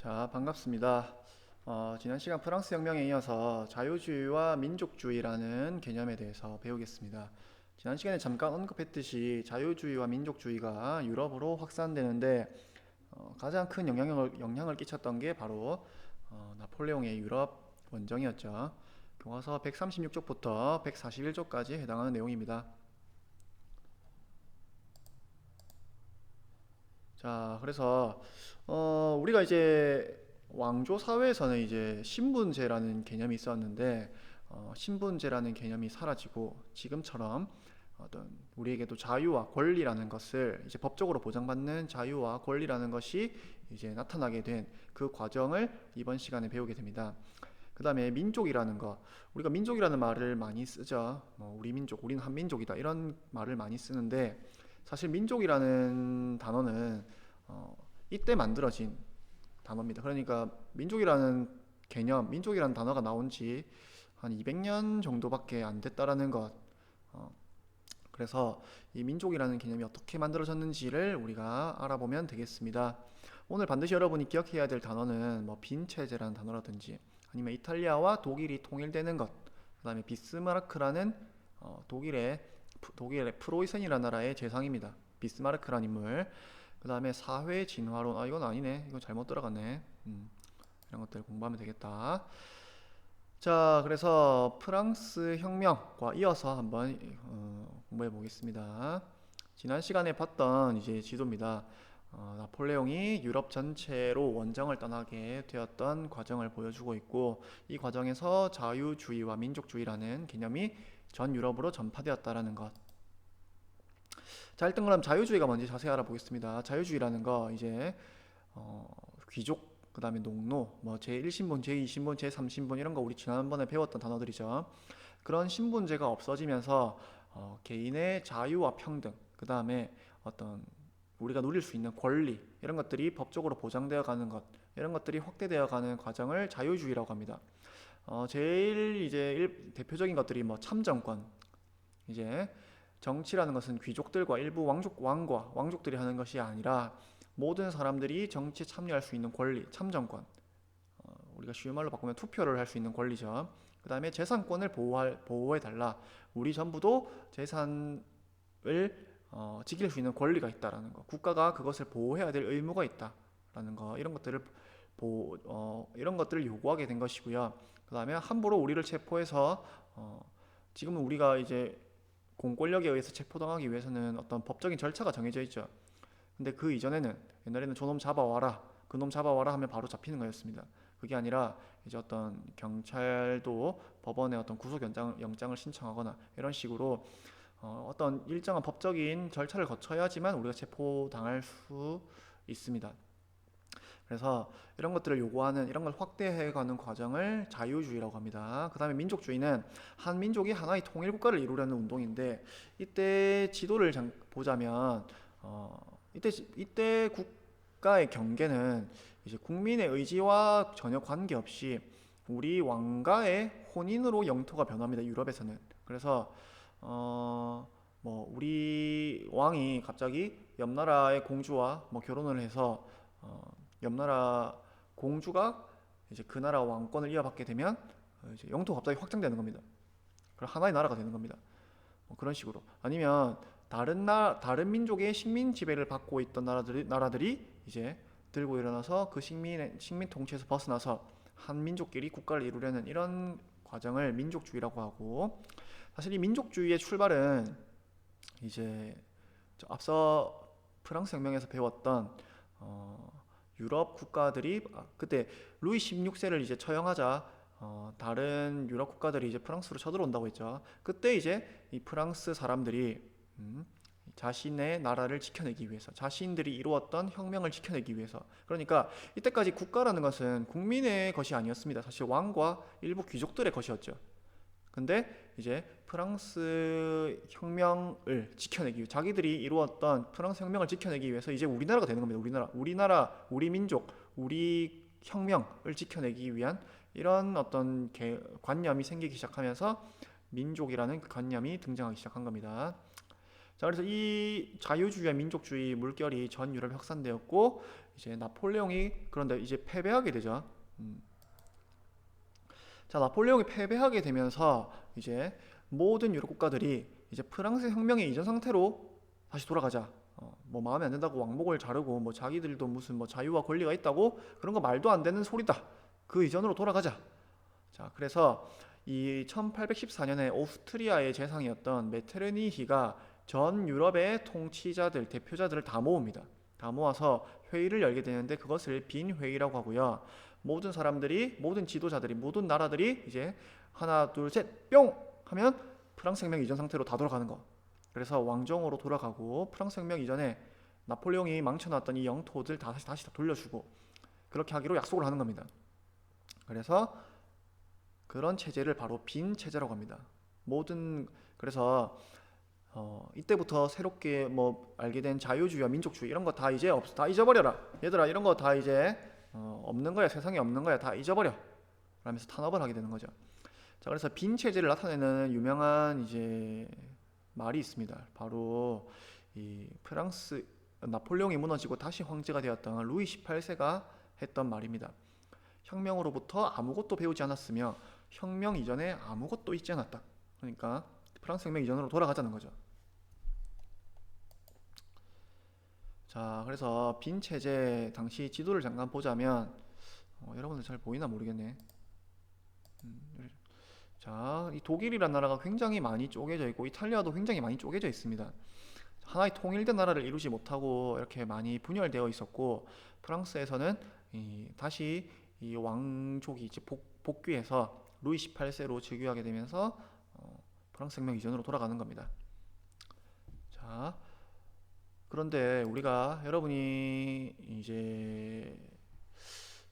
자, 반갑습니다. 지난 시간 프랑스 혁명에 이어서 자유주의와 민족주의라는 개념에 대해서 배우겠습니다. 지난 시간에 잠깐 언급했듯이 자유주의와 민족주의가 유럽으로 확산되는데 가장 큰 영향을 끼쳤던 게 바로 나폴레옹의 유럽 원정이었죠. 교과서 136쪽부터 141쪽까지 해당하는 내용입니다. 자, 그래서 우리가 이제 왕조 사회에서는 이제 신분제라는 개념이 있었는데 신분제라는 개념이 사라지고 지금처럼 어떤 우리에게도 자유와 권리라는 것을 이제 법적으로 보장받는 자유와 권리라는 것이 이제 나타나게 된 그 과정을 이번 시간에 배우게 됩니다. 그 다음에 민족이라는 거, 우리가 민족이라는 말을 많이 쓰죠. 우리 민족, 우리는 한민족이다 이런 말을 많이 쓰는데 사실 민족이라는 단어는 이때 만들어진 단어입니다. 그러니까 민족이라는 개념, 민족이라는 단어가 나온 지 한 200년 정도밖에 안 됐다라는 것. 어, 그래서 이 민족이라는 개념이 어떻게 만들어졌는지를 우리가 알아보면 되겠습니다. 오늘 반드시 여러분이 기억해야 될 단어는 뭐 빈체제라는 단어라든지 아니면 이탈리아와 독일이 통일되는 것, 그다음에 비스마르크라는 독일의 프로이센이라는 나라의 재상입니다. 비스마르크라는 인물. 그 다음에 사회 진화론. 이건 아니네. 이건 잘못 들어갔네. 이런 것들 공부하면 되겠다. 자, 그래서 프랑스 혁명과 이어서 한번 공부해 보겠습니다. 지난 시간에 봤던 이제 지도입니다. 나폴레옹이 유럽 전체로 원정을 떠나게 되었던 과정을 보여주고 있고, 이 과정에서 자유주의와 민족주의라는 개념이 전 유럽으로 전파되었다라는 것. 자, 일단 그럼 자유주의가 뭔지 자세히 알아보겠습니다. 자유주의라는 거 이제 귀족, 그 다음에 농노, 뭐 제1신분, 제2신분, 제3신분 이런 거 우리 지난번에 배웠던 단어들이죠. 그런 신분제가 없어지면서 개인의 자유와 평등, 그 다음에 어떤 우리가 누릴 수 있는 권리 이런 것들이 법적으로 보장되어 가는 것, 이런 것들이 확대되어 가는 과정을 자유주의라고 합니다. 제일 이제 대표적인 것들이 뭐 참정권, 이제 정치라는 것은 귀족들과 일부 왕족들이 하는 것이 아니라 모든 사람들이 정치에 참여할 수 있는 권리, 참정권. 우리가 쉬운 말로 바꾸면 투표를 할 수 있는 권리죠. 그 다음에 재산권을 보호해달라. 우리 전부도 재산을 지킬 수 있는 권리가 있다라는 거. 국가가 그것을 보호해야 될 의무가 있다라는 거. 이런 것들을 요구하게 된 것이고요. 그 다음에 함부로 우리를 체포해서 지금은 우리가 이제 공권력에 의해서 체포당하기 위해서는 어떤 법적인 절차가 정해져 있죠. 근데 그 이전에는 옛날에는 저놈 잡아와라, 그놈 잡아와라 하면 바로 잡히는 거였습니다. 그게 아니라 이제 어떤 경찰도 법원에 어떤 영장을 신청하거나 이런 식으로 어떤 일정한 법적인 절차를 거쳐야지만 우리가 체포당할 수 있습니다. 그래서 이런 것들을 요구하는, 이런 걸 확대해가는 과정을 자유주의라고 합니다. 그 다음에 민족주의는 한 민족이 하나의 통일국가를 이루려는 운동인데, 이때 지도를 보자면 이때 국가의 경계는 이제 국민의 의지와 전혀 관계없이 우리 왕가의 혼인으로 영토가 변합니다. 유럽에서는. 그래서 뭐 우리 왕이 갑자기 옆 나라의 공주와 뭐 결혼을 해서 옆나라 공주가 이제 그 나라 왕권을 이어받게 되면 이제 영토가 갑자기 확장되는 겁니다. 그럼 하나의 나라가 되는 겁니다. 뭐 그런 식으로. 아니면 다른 민족의 식민 지배를 받고 있던 나라들이 이제 들고 일어나서 그 식민 통치에서 벗어나서 한 민족끼리 국가를 이루려는 이런 과정을 민족주의라고 하고, 사실 이 민족주의의 출발은 이제 앞서 프랑스 혁명에서 배웠던 유럽 국가들이 그때 루이 16세를 이제 처형하자 다른 유럽 국가들이 이제 프랑스로 쳐들어온다고 했죠. 그때 이제 이 프랑스 사람들이 자신의 나라를 지켜내기 위해서, 자신들이 이루었던 혁명을 지켜내기 위해서. 그러니까 이때까지 국가라는 것은 국민의 것이 아니었습니다. 사실 왕과 일부 귀족들의 것이었죠. 근데 이제 프랑스 혁명을 지켜내기 위해, 자기들이 이루었던 프랑스 혁명을 지켜내기 위해서 이제 우리나라가 되는 겁니다. 우리 민족, 우리 혁명을 지켜내기 위한 이런 어떤 관념이 생기기 시작하면서 민족이라는 그 관념이 등장하기 시작한 겁니다. 자, 그래서 이 자유주의와 민족주의 물결이 전 유럽에 확산되었고 이제 나폴레옹이 그런데 이제 패배하게 되죠. 음. 자, 나폴레옹이 패배하게 되면서 이제 모든 유럽 국가들이 이제 프랑스 혁명의 이전 상태로 다시 돌아가자. 뭐 마음에 안 든다고 왕복을 자르고 뭐 자기들도 무슨 뭐 자유와 권리가 있다고 그런 거 말도 안 되는 소리다. 그 이전으로 돌아가자. 자, 그래서 이 1814년에 오스트리아의 재상이었던 메테르니히가 전 유럽의 통치자들, 대표자들을 다 모읍니다. 다 모아서 회의를 열게 되는데 그것을 빈 회의라고 하고요. 모든 사람들이, 모든 지도자들이, 모든 나라들이 이제 하나, 둘, 셋, 뿅! 하면 프랑스 혁명 이전 상태로 다 돌아가는 거. 그래서 왕정으로 돌아가고 프랑스 혁명 이전에 나폴레옹이 망쳐놨던 이 영토들 다시 다 돌려주고 그렇게 하기로 약속을 하는 겁니다. 그래서 그런 체제를 바로 빈 체제라고 합니다. 그래서 이때부터 새롭게 뭐 알게 된 자유주의와 민족주의 이런 거 다 이제 없어, 다 잊어버려라. 얘들아 이런 거 다 이제 없는 거야. 세상에 없는 거야. 다 잊어버려. 라면서 탄압을 하게 되는 거죠. 자, 그래서 빈 체제를 나타내는 유명한 이제 말이 있습니다. 바로 이 프랑스 나폴레옹이 무너지고 다시 황제가 되었던 루이 18세가 했던 말입니다. 혁명으로부터 아무것도 배우지 않았으며 혁명 이전에 아무것도 있지 않았다. 그러니까 프랑스 혁명 이전으로 돌아가자는 거죠. 자, 그래서 빈 체제 당시 지도를 잠깐 보자면 여러분들 잘 보이나 모르겠네. 자, 이 독일이라는 나라가 굉장히 많이 쪼개져 있고 이탈리아도 굉장히 많이 쪼개져 있습니다. 하나의 통일된 나라를 이루지 못하고 이렇게 많이 분열되어 있었고 프랑스에서는 다시 이 왕족이 이제 복귀해서 루이 18세로 즉위하게 되면서 프랑스 혁명 이전으로 돌아가는 겁니다. 자, 그런데 우리가 여러분이 이제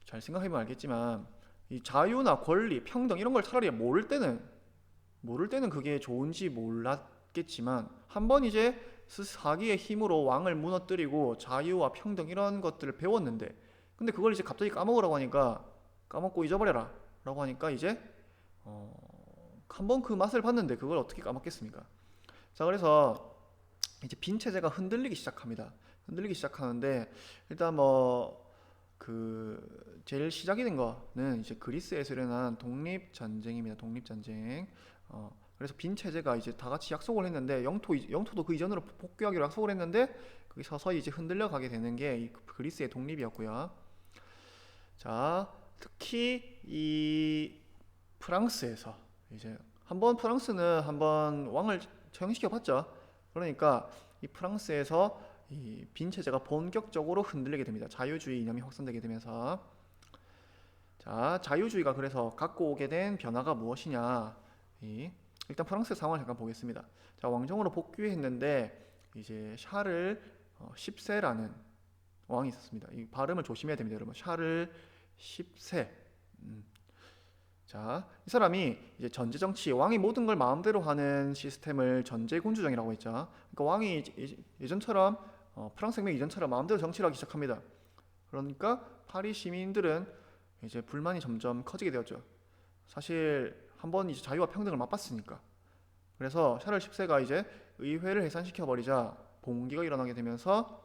잘 생각해보면 알겠지만 이 자유나 권리, 평등 이런 걸 차라리 모를 때는 그게 좋은지 몰랐겠지만 한번 이제 사기의 힘으로 왕을 무너뜨리고 자유와 평등 이런 것들을 배웠는데 근데 그걸 이제 갑자기 까먹으라고 하니까 까먹고 잊어버려라 라고 하니까 이제 한번 그 맛을 봤는데 그걸 어떻게 까먹겠습니까? 자, 그래서 이제 빈 체제가 흔들리기 시작합니다. 흔들리기 시작하는데 일단 뭐 그 제일 시작이 된 거는 이제 그리스에서 일어난 독립전쟁입니다. 독립전쟁. 그래서 빈 체제가 이제 다 같이 약속을 했는데 영토도 그 이전으로 복귀하기로 약속을 했는데 그게 서서히 이제 흔들려 가게 되는 게 이 그리스의 독립이었고요. 자, 특히 이 프랑스에서 이제 프랑스는 한번 왕을 처형시켜 봤죠. 그러니까 이 프랑스에서 이 빈 체제가 본격적으로 흔들리게 됩니다. 자유주의 이념이 확산되게 되면서 자, 자유주의가 그래서 갖고 오게 된 변화가 무엇이냐? 일단 프랑스의 상황을 잠깐 보겠습니다. 자, 왕정으로 복귀했는데 이제 샤를 10세라는 왕이 있었습니다. 이 발음을 조심해야 됩니다, 여러분. 샤를 10세. 자, 이 사람이 이제 전제 정치, 왕이 모든 걸 마음대로 하는 시스템을 전제군주정이라고 했죠. 그러니까 왕이 예전처럼 프랑스 혁명 이전처럼 마음대로 정치를 하기 시작합니다. 그러니까 파리 시민들은 이제 불만이 점점 커지게 되었죠. 사실 한번 이제 자유와 평등을 맛봤으니까. 그래서 샤를 10세가 이제 의회를 해산시켜 버리자 봉기가 일어나게 되면서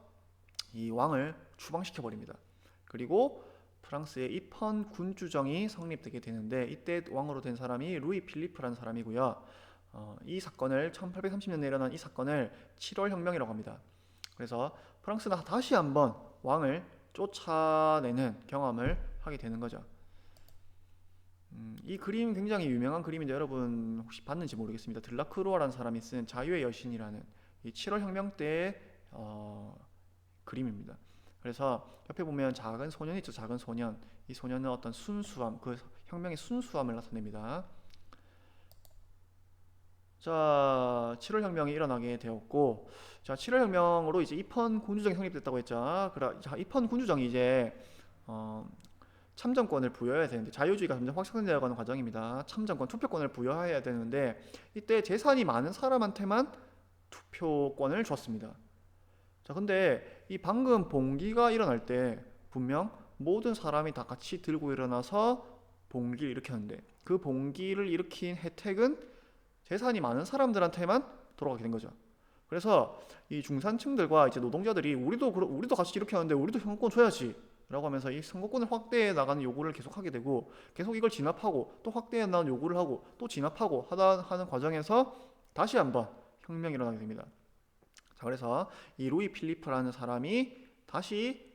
이 왕을 추방시켜 버립니다. 그리고 프랑스의 입헌 군주정이 성립되게 되는데 이때 왕으로 된 사람이 루이 필리프라는 사람이고요. 이 사건을 1830년에 일어난 이 사건을 7월 혁명이라고 합니다. 그래서 프랑스는 다시 한번 왕을 쫓아내는 경험을 하게 되는 거죠. 이 그림 굉장히 유명한 그림인데 여러분 혹시 봤는지 모르겠습니다. 들라크루아라는 사람이 쓴 자유의 여신이라는 이 7월 혁명 때의 그림입니다. 그래서 옆에 보면 작은 소년이 있죠. 작은 소년. 이 소년은 어떤 순수함, 그 혁명의 순수함을 나타냅니다. 자, 7월 혁명이 일어나게 되었고, 자, 7월 혁명으로 이제 입헌 군주정이 성립됐다고 했죠. 입헌 군주정이 이제 참정권을 부여해야 되는데 자유주의가 점점 확산되어가는 과정입니다. 참정권, 투표권을 부여해야 되는데 이때 재산이 많은 사람한테만 투표권을 줬습니다. 자, 근데 이 방금 봉기가 일어날 때 분명 모든 사람이 다 같이 들고 일어나서 봉기를 일으켰는데 그 봉기를 일으킨 혜택은 재산이 많은 사람들한테만 돌아가게 된 거죠. 그래서 이 중산층들과 이제 노동자들이 우리도 같이 이렇게 하는데 우리도 선거권 줘야지 라고 하면서 이 선거권을 확대해 나가는 요구를 계속하게 되고 계속 이걸 진압하고 또 확대해 나가는 요구를 하고 또 진압하고 하는 과정에서 다시 한번 혁명이 일어나게 됩니다. 자, 그래서 이 루이 필리프라는 사람이 다시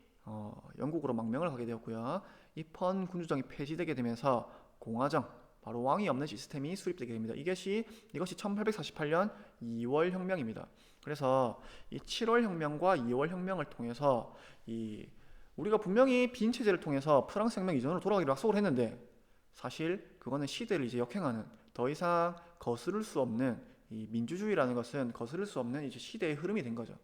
영국으로 망명을 하게 되었고요. 이 펀 군주정이 폐지되게 되면서 공화정, 바로 왕이 없는 시스템이 수립되게 됩니다. 이것이 1848년 2월 혁명입니다. 그래서 이 7월 혁명과 2월 혁명을 통해서 우리가 분명히 빈 체제를 통해서 프랑스 혁명 이전으로 돌아가기로 약속을 했는데 사실 그거는 시대를 이제 역행하는 더 이상 거스를 수 없는 이 민주주의라는 것은 거스를 수 없는 이제 시대의 흐름이 된 거죠.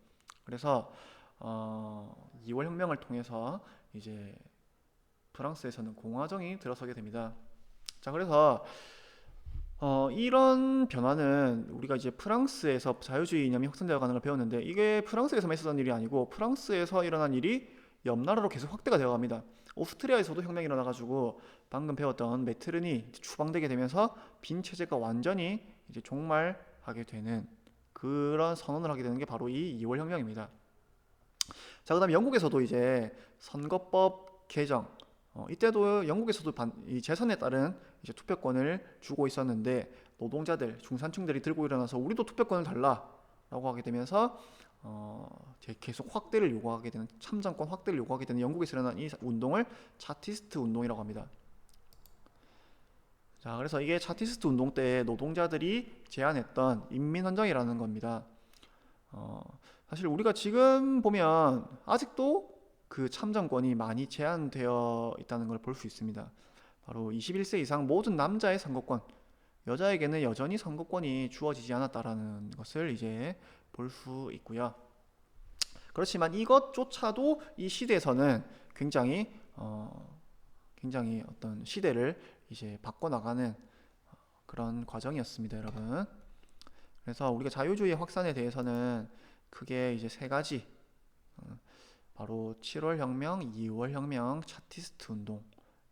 그래서 2월 혁명을 통해서 이제 프랑스에서는 공화정이 들어서게 됩니다. 자, 그래서 이런 변화는 우리가 이제 프랑스에서 자유주의 이념이 확산되어 가는 걸 배웠는데 이게 프랑스에서만 있었던 일이 아니고 프랑스에서 일어난 일이 옆 나라로 계속 확대가 되어 갑니다. 오스트리아에서도 혁명이 일어나가지고 방금 배웠던 메트른이 추방되게 되면서 빈 체제가 완전히 이제 종말하게 되는 그런 선언을 하게 되는 게 바로 이 2월 혁명입니다. 자, 그다음에 영국에서도 이제 선거법 개정, 이때도 영국에서도 이 재선에 따른 이제 투표권을 주고 있었는데 노동자들, 중산층들이 들고 일어나서 우리도 투표권을 달라라고 하게 되면서 계속 확대를 요구하게 되는 참정권 확대를 요구하게 되는 영국에서 일어난 이 운동을 차티스트 운동이라고 합니다. 자, 그래서 이게 차티스트 운동 때 노동자들이 제안했던 인민헌정이라는 겁니다. 사실 우리가 지금 보면 아직도 그 참정권이 많이 제한되어 있다는 걸 볼 수 있습니다. 바로 21세 이상 모든 남자의 선거권, 여자에게는 여전히 선거권이 주어지지 않았다라는 것을 이제 볼 수 있고요. 그렇지만 이것조차도 이 시대에서는 굉장히 어떤 시대를 이제 바꿔나가는 그런 과정이었습니다, 여러분. 그래서 우리가 자유주의 확산에 대해서는 크게 이제 세 가지, 바로 7월 혁명, 2월 혁명, 차티스트 운동,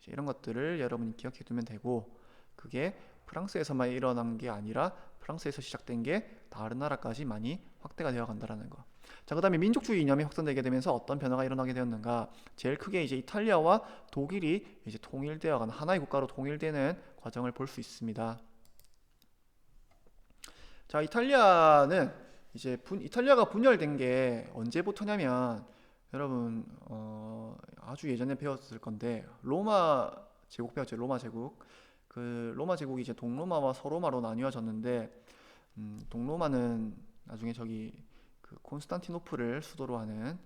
이런 것들을 여러분이 기억해 두면 되고, 그게 프랑스에서만 일어난 게 아니라 프랑스에서 시작된 게 다른 나라까지 많이 확대가 되어 간다라는 거. 자, 그다음에 민족주의 이념이 확산되게 되면서 어떤 변화가 일어나게 되었는가? 제일 크게 이제 이탈리아와 독일이 이제 통일되어가는 하나의 국가로 통일되는 과정을 볼 수 있습니다. 자, 이탈리아가 분열된 게 언제부터냐면 여러분 아주 예전에 배웠을 건데 로마 제국 배웠죠. 로마 제국. 그 로마 제국이 이제 동로마와 서로마로 나뉘어졌는데 동로마는 나중에 그 콘스탄티노플을 수도로 하는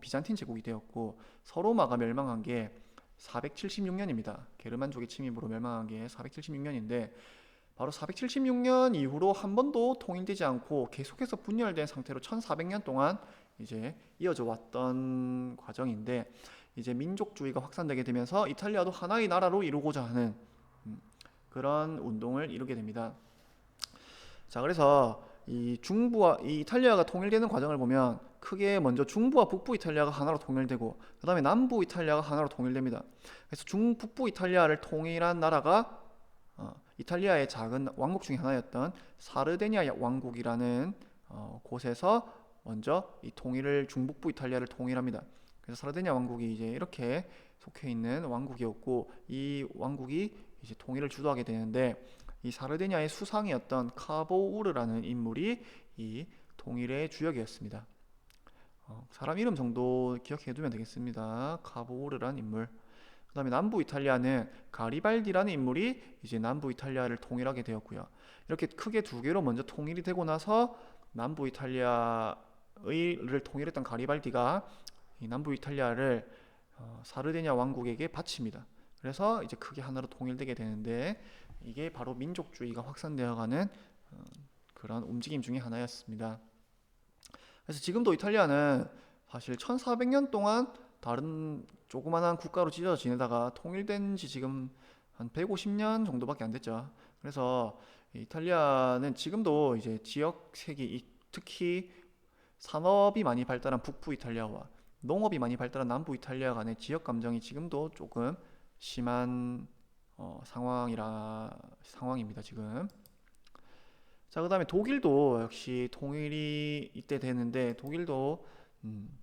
비잔틴 제국이 되었고 서로마가 멸망한 게 476년입니다. 게르만족의 침입으로 멸망한 게 476년인데 바로 476년 이후로 한 번도 통일되지 않고 계속해서 분열된 상태로 1400년 동안 이제 이어져 왔던 과정인데 이제 민족주의가 확산되게 되면서 이탈리아도 하나의 나라로 이루고자 하는 그런 운동을 이루게 됩니다. 자, 그래서 이 이탈리아가 통일되는 과정을 보면 크게 먼저 중부와 북부 이탈리아가 하나로 통일되고 그 다음에 남부 이탈리아가 하나로 통일됩니다. 그래서 북부 이탈리아를 통일한 나라가 이탈리아의 작은 왕국 중에 하나였던 사르데니아 왕국이라는 곳에서 먼저 이 중북부 이탈리아를 통일합니다. 그래서 사르데니아 왕국이 이제 이렇게 속해 있는 왕국이었고 이 왕국이 이제 통일을 주도하게 되는데 이 사르데니아의 수상이었던 카보우르라는 인물이 이 통일의 주역이었습니다. 사람 이름 정도 기억해 두면 되겠습니다. 카보우르라는 인물. 그 다음에 남부 이탈리아는 가리발디라는 인물이 이제 남부 이탈리아를 통일하게 되었고요. 이렇게 크게 두 개로 먼저 통일이 되고 나서 남부 이탈리아를 통일했던 가리발디가 이 남부 이탈리아를 사르데니아 왕국에게 바칩니다. 그래서 이제 크게 하나로 통일되게 되는데 이게 바로 민족주의가 확산되어가는 그런 움직임 중에 하나였습니다. 그래서 지금도 이탈리아는 사실 1400년 동안 다른 조그만한 국가로 찢어져 지내다가 통일된 지 지금 한 150년 정도밖에 안 됐죠. 그래서 이탈리아는 지금도 이제 지역색이 특히 산업이 많이 발달한 북부 이탈리아와 농업이 많이 발달한 남부 이탈리아 간의 지역 감정이 지금도 조금 심한 상황입니다, 지금. 자, 그다음에 독일도 역시 통일이 이때 되는데 음,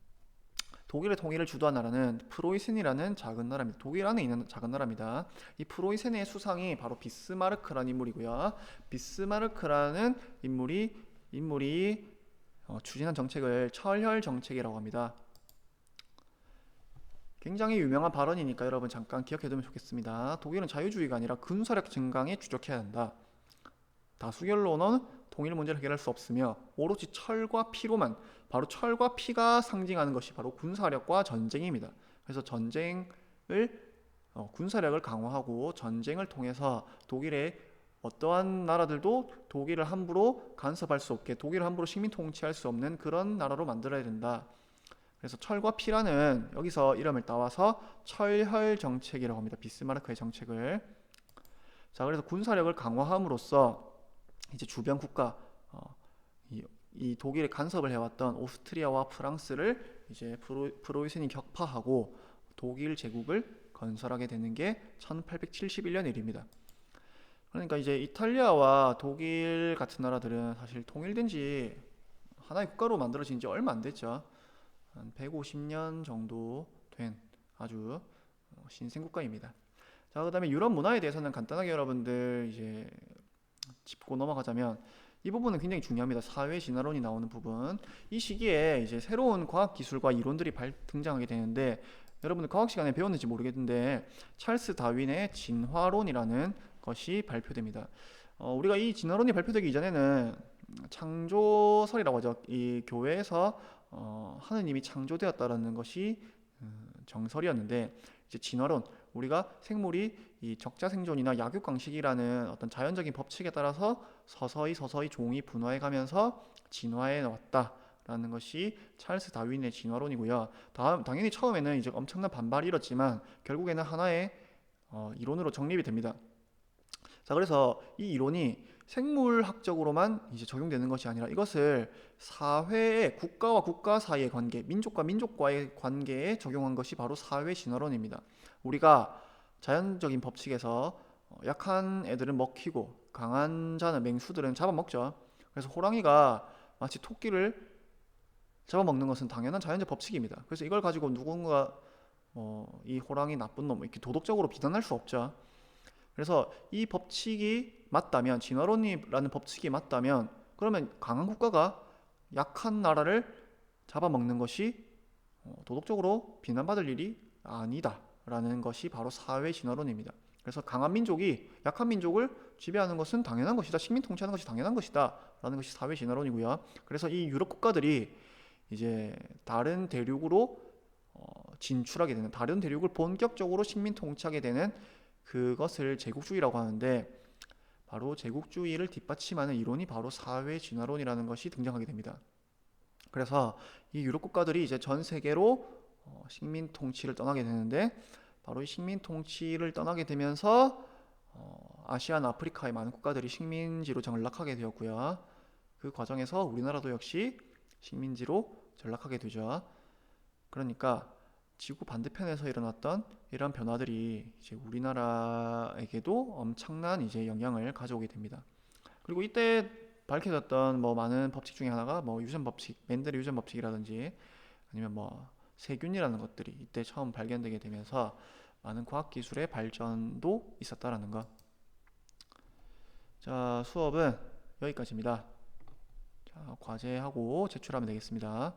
독일의 통일을 주도한 나라는 프로이센이라는 작은 나라입니다. 독일 안에 있는 작은 나라입니다. 이 프로이센의 수상이 바로 비스마르크라는 인물이고요. 비스마르크라는 인물이 추진한 정책을 철혈 정책이라고 합니다. 굉장히 유명한 발언이니까 여러분 잠깐 기억해두면 좋겠습니다. 독일은 자유주의가 아니라 군사력 증강에 주력해야 한다. 다수결로는 통일 문제를 해결할 수 없으며 오로지 철과 피로만, 바로 철과 피가 상징하는 것이 바로 군사력과 전쟁입니다. 그래서 군사력을 강화하고 전쟁을 통해서 독일의 어떠한 나라들도 독일을 함부로 간섭할 수 없게, 독일을 함부로 식민 통치할 수 없는 그런 나라로 만들어야 된다. 그래서 철과 피라는 여기서 이름을 따와서 철혈 정책이라고 합니다. 비스마르크의 정책을. 자, 그래서 군사력을 강화함으로써 이제 주변 국가, 이 독일에 간섭을 해왔던 오스트리아와 프랑스를 이제 프로이센이 격파하고 독일 제국을 건설하게 되는 게 1871년 일입니다. 그러니까 이제 이탈리아와 독일 같은 나라들은 사실 통일된 지 하나의 국가로 만들어진 지 얼마 안 됐죠. 한 150년 정도 된 아주 신생 국가입니다. 자, 그다음에 유럽 문화에 대해서는 간단하게 여러분들 이제 짚고 넘어가자면 이 부분은 굉장히 중요합니다. 사회 진화론이 나오는 부분. 이 시기에 이제 새로운 과학 기술과 이론들이 등장하게 되는데 여러분들 과학 시간에 배웠는지 모르겠는데 찰스 다윈의 진화론이라는 것이 발표됩니다. 우리가 이 진화론이 발표되기 이전에는 창조설이라고 하죠. 이 교회에서 하느님이 창조되었다라는 것이 정설이었는데 이제 진화론, 우리가 생물이 이 적자생존이나 약육강식이라는 어떤 자연적인 법칙에 따라서 서서히 종이 분화해 가면서 진화해 왔다라는 것이 찰스 다윈의 진화론이고요. 당연히 처음에는 이제 엄청난 반발이 일었지만 결국에는 하나의 이론으로 정립이 됩니다. 자, 그래서 이 이론이 생물학적으로만 이제 적용되는 것이 아니라 이것을 사회의 국가와 국가 사이의 관계, 민족과 민족과의 관계에 적용한 것이 바로 사회 진화론입니다. 우리가 자연적인 법칙에서 약한 애들은 먹히고 강한 자는 맹수들은 잡아먹죠. 그래서 호랑이가 마치 토끼를 잡아먹는 것은 당연한 자연적 법칙입니다. 그래서 이걸 가지고 누군가 이 호랑이 나쁜 놈 이렇게 도덕적으로 비난할 수 없죠. 그래서 이 법칙이 맞다면, 진화론이라는 법칙이 맞다면 그러면 강한 국가가 약한 나라를 잡아먹는 것이 도덕적으로 비난받을 일이 아니다 라는 것이 바로 사회 진화론입니다. 그래서 강한 민족이 약한 민족을 지배하는 것은 당연한 것이다, 식민 통치하는 것이 당연한 것이다 라는 것이 사회 진화론이고요. 그래서 이 유럽 국가들이 이제 다른 대륙으로 진출하게 되는, 다른 대륙을 본격적으로 식민 통치하게 되는 그것을 제국주의라고 하는데, 바로 제국주의를 뒷받침하는 이론이 바로 사회 진화론이라는 것이 등장하게 됩니다. 그래서 이 유럽 국가들이 이제 전 세계로 식민 통치를 떠나게 되는데, 바로 이 식민 통치를 떠나게 되면서 아시아나 아프리카의 많은 국가들이 식민지로 전락하게 되었고요. 그 과정에서 우리나라도 역시 식민지로 전락하게 되죠. 그러니까 지구 반대편에서 일어났던 이러한 변화들이 이제 우리나라에게도 엄청난 이제 영향을 가져오게 됩니다. 그리고 이때 밝혀졌던 많은 법칙 중에 하나가 유전 법칙, 멘델의 유전 법칙이라든지 아니면 세균이라는 것들이 이때 처음 발견되게 되면서 많은 과학 기술의 발전도 있었다라는 것. 자, 수업은 여기까지입니다. 자, 과제하고 제출하면 되겠습니다.